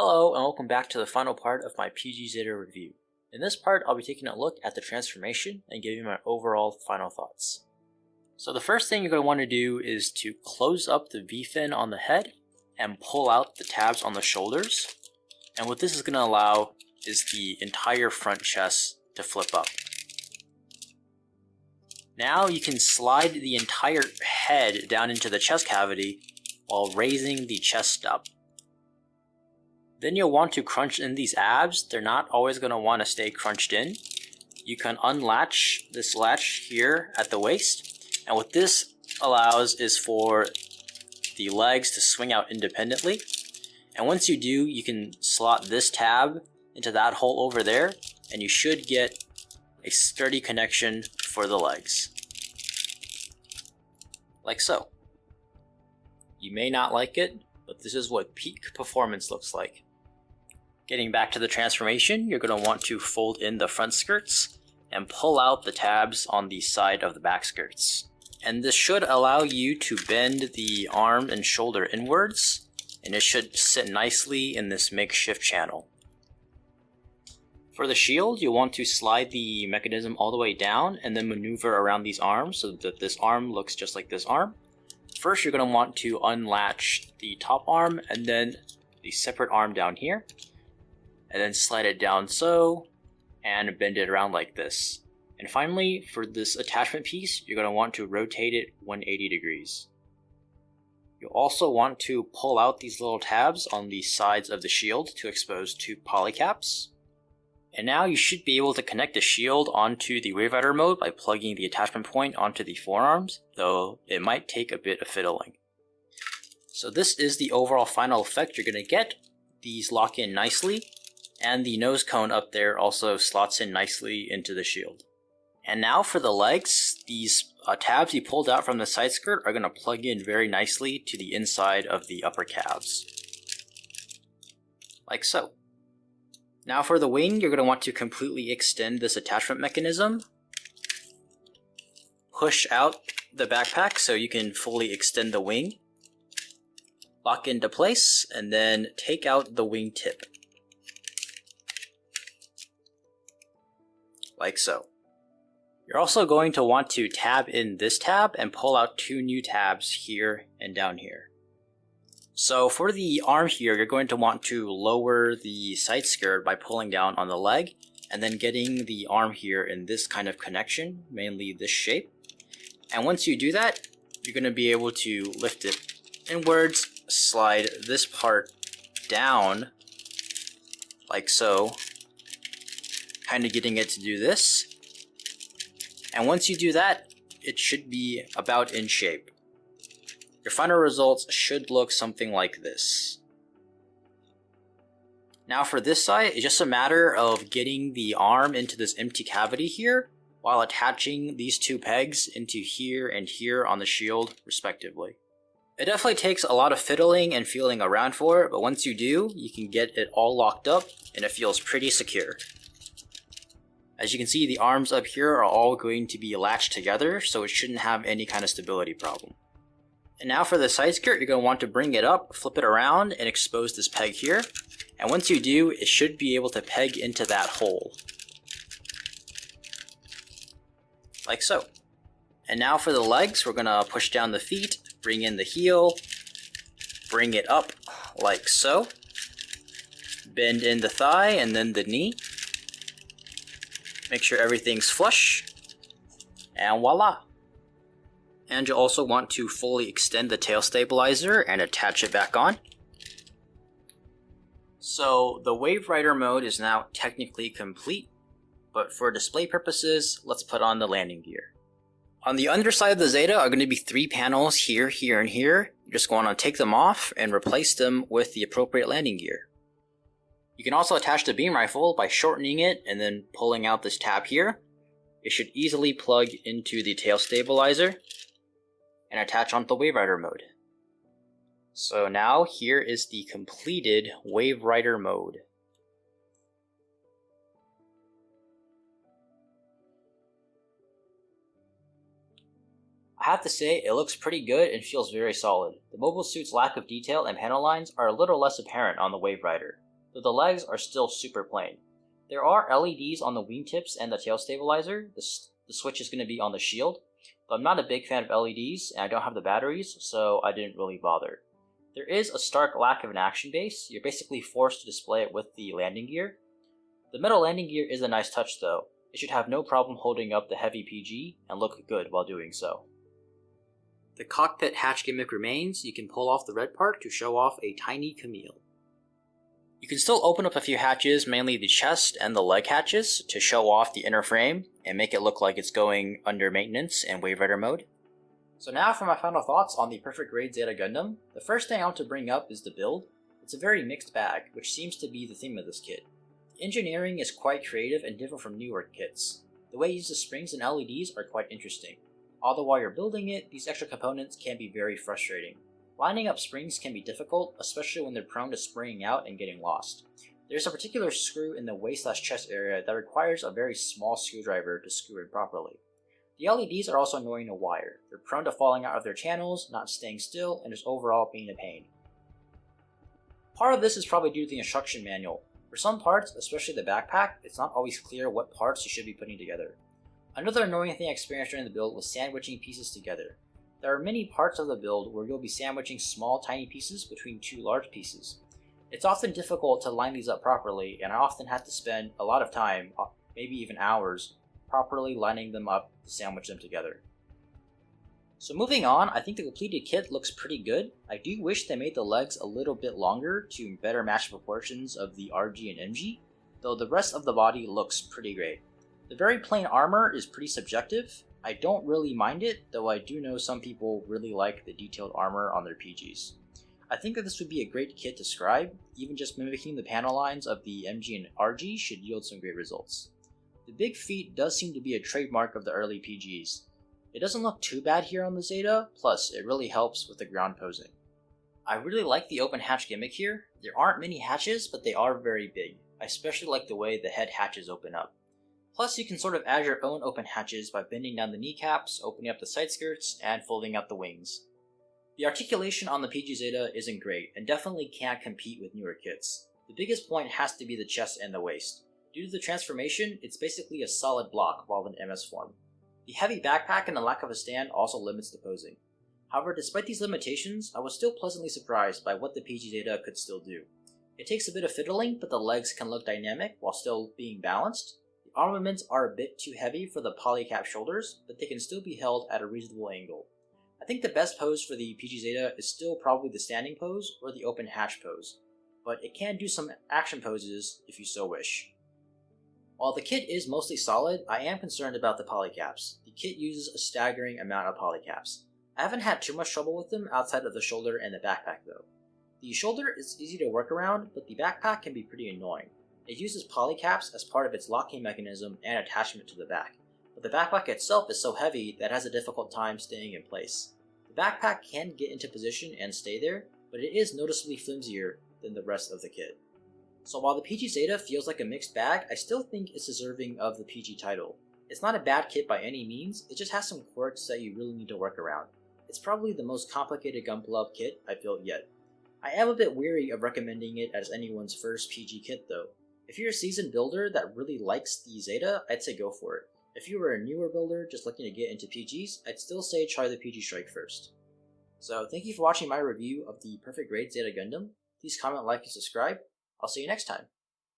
Hello and welcome back to the final part of my PG Zeta review. In this part, I'll be taking a look at the transformation and giving my overall final thoughts. So the first thing you're going to want to do is to close up the V-fin on the head and pull out the tabs on the shoulders. And what this is going to allow is the entire front chest to flip up. Now you can slide the entire head down into the chest cavity while raising the chest up. Then you'll want to crunch in these abs. They're not always going to want to stay crunched in. You can unlatch this latch here at the waist, and what this allows is for the legs to swing out independently. And once you do, you can slot this tab into that hole over there, and you should get a sturdy connection for the legs. Like so. You may not like it, but this is what peak performance looks like. Getting back to the transformation, you're going to want to fold in the front skirts and pull out the tabs on the side of the back skirts. And this should allow you to bend the arm and shoulder inwards, and it should sit nicely in this makeshift channel. For the shield, you'll want to slide the mechanism all the way down and then maneuver around these arms so that this arm looks just like this arm. First, you're going to want to unlatch the top arm and then the separate arm down here. And then slide it down so, and bend it around like this. And finally, for this attachment piece, you're going to want to rotate it 180 degrees. You'll also want to pull out these little tabs on the sides of the shield to expose two polycaps. And now you should be able to connect the shield onto the Waverider mode by plugging the attachment point onto the forearms, though it might take a bit of fiddling. So this is the overall final effect you're going to get. These lock in nicely. And the nose cone up there also slots in nicely into the shield. And now for the legs, these tabs you pulled out from the side skirt are going to plug in very nicely to the inside of the upper calves. Like so. Now for the wing, you're going to want to completely extend this attachment mechanism. Push out the backpack so you can fully extend the wing. Lock into place, and then take out the wing tip. Like so. You're also going to want to tab in this tab and pull out two new tabs here and down here. So for the arm here, you're going to want to lower the side skirt by pulling down on the leg and then getting the arm here in this kind of connection, mainly this shape. And once you do that, you're going to be able to lift it inwards, slide this part down like so, kind of getting it to do this. And once you do that, it should be about in shape. Your final results should look something like this. Now for this side, it's just a matter of getting the arm into this empty cavity here while attaching these two pegs into here and here on the shield respectively. It definitely takes a lot of fiddling and feeling around for it, but once you do, you can get it all locked up and it feels pretty secure. As you can see, the arms up here are all going to be latched together, so it shouldn't have any kind of stability problem. And now for the side skirt, you're going to want to bring it up, flip it around, and expose this peg here. And once you do, it should be able to peg into that hole. Like so. And now for the legs, we're going to push down the feet, bring in the heel, bring it up like so. Bend in the thigh and then the knee. Make sure everything's flush, and voila! And you'll also want to fully extend the tail stabilizer and attach it back on. So the Waverider mode is now technically complete, but for display purposes, let's put on the landing gear. On the underside of the Zeta are going to be 3 panels here, here, and here. You're just going to take them off and replace them with the appropriate landing gear. You can also attach the beam rifle by shortening it and then pulling out this tab here. It should easily plug into the tail stabilizer and attach onto the Waverider mode. So now here is the completed Waverider mode. I have to say, it looks pretty good and feels very solid. The mobile suit's lack of detail and panel lines are a little less apparent on the Waverider. though the legs are still super plain. There are LEDs on the wingtips and the tail stabilizer. The switch is going to be on the shield, but I'm not a big fan of LEDs and I don't have the batteries, so I didn't really bother. There is a stark lack of an action base. You're basically forced to display it with the landing gear. The metal landing gear is a nice touch though. It should have no problem holding up the heavy PG and look good while doing so. The cockpit hatch gimmick remains. You can pull off the red part to show off a tiny Camille. You can still open up a few hatches, mainly the chest and the leg hatches, to show off the inner frame and make it look like it's going under maintenance in Waverider mode. So now for my final thoughts on the Perfect Grade Zeta Gundam. The first thing I want to bring up is the build. It's a very mixed bag, which seems to be the theme of this kit. The engineering is quite creative and different from newer kits. The way it uses springs and LEDs are quite interesting. Although while you're building it, these extra components can be very frustrating. Lining up springs can be difficult, especially when they're prone to spraying out and getting lost. There's a particular screw in the waist/chest area that requires a very small screwdriver to screw in properly. The LEDs are also annoying to wire. They're prone to falling out of their channels, not staying still, and just overall being a pain. Part of this is probably due to the instruction manual. For some parts, especially the backpack, it's not always clear what parts you should be putting together. Another annoying thing I experienced during the build was sandwiching pieces together. There are many parts of the build where you'll be sandwiching small tiny pieces between two large pieces. It's often difficult to line these up properly, and I often have to spend a lot of time, maybe even hours, properly lining them up to sandwich them together. So moving on, I think the completed kit looks pretty good. I do wish they made the legs a little bit longer to better match the proportions of the RG and MG, though the rest of the body looks pretty great. The very plain armor is pretty subjective. I don't really mind it, though I do know some people really like the detailed armor on their PGs. I think that this would be a great kit to scribe. Even just mimicking the panel lines of the MG and RG should yield some great results. The big feet does seem to be a trademark of the early PGs. It doesn't look too bad here on the Zeta, plus it really helps with the ground posing. I really like the open hatch gimmick here. There aren't many hatches, but they are very big. I especially like the way the head hatches open up. Plus, you can sort of add your own open hatches by bending down the kneecaps, opening up the side skirts, and folding out the wings. The articulation on the PG Zeta isn't great, and definitely can't compete with newer kits. The biggest point has to be the chest and the waist. Due to the transformation, it's basically a solid block while in MS form. The heavy backpack and the lack of a stand also limits the posing. However, despite these limitations, I was still pleasantly surprised by what the PG Zeta could still do. It takes a bit of fiddling, but the legs can look dynamic while still being balanced. The armaments are a bit too heavy for the polycap shoulders, but they can still be held at a reasonable angle. I think the best pose for the PG Zeta is still probably the standing pose or the open hatch pose, but it can do some action poses if you so wish. While the kit is mostly solid, I am concerned about the polycaps. The kit uses a staggering amount of polycaps. I haven't had too much trouble with them outside of the shoulder and the backpack though. The shoulder is easy to work around, but the backpack can be pretty annoying. It uses polycaps as part of its locking mechanism and attachment to the back, but the backpack itself is so heavy that it has a difficult time staying in place. The backpack can get into position and stay there, but it is noticeably flimsier than the rest of the kit. So while the PG Zeta feels like a mixed bag, I still think it's deserving of the PG title. It's not a bad kit by any means, it just has some quirks that you really need to work around. It's probably the most complicated Gunpla kit I've built yet. I am a bit weary of recommending it as anyone's first PG kit though. If you're a seasoned builder that really likes the Zeta, I'd say go for it. If you were a newer builder just looking to get into PGs, I'd still say try the PG Strike first. So thank you for watching my review of the Perfect Grade Zeta Gundam. Please comment, like, and subscribe. I'll see you next time.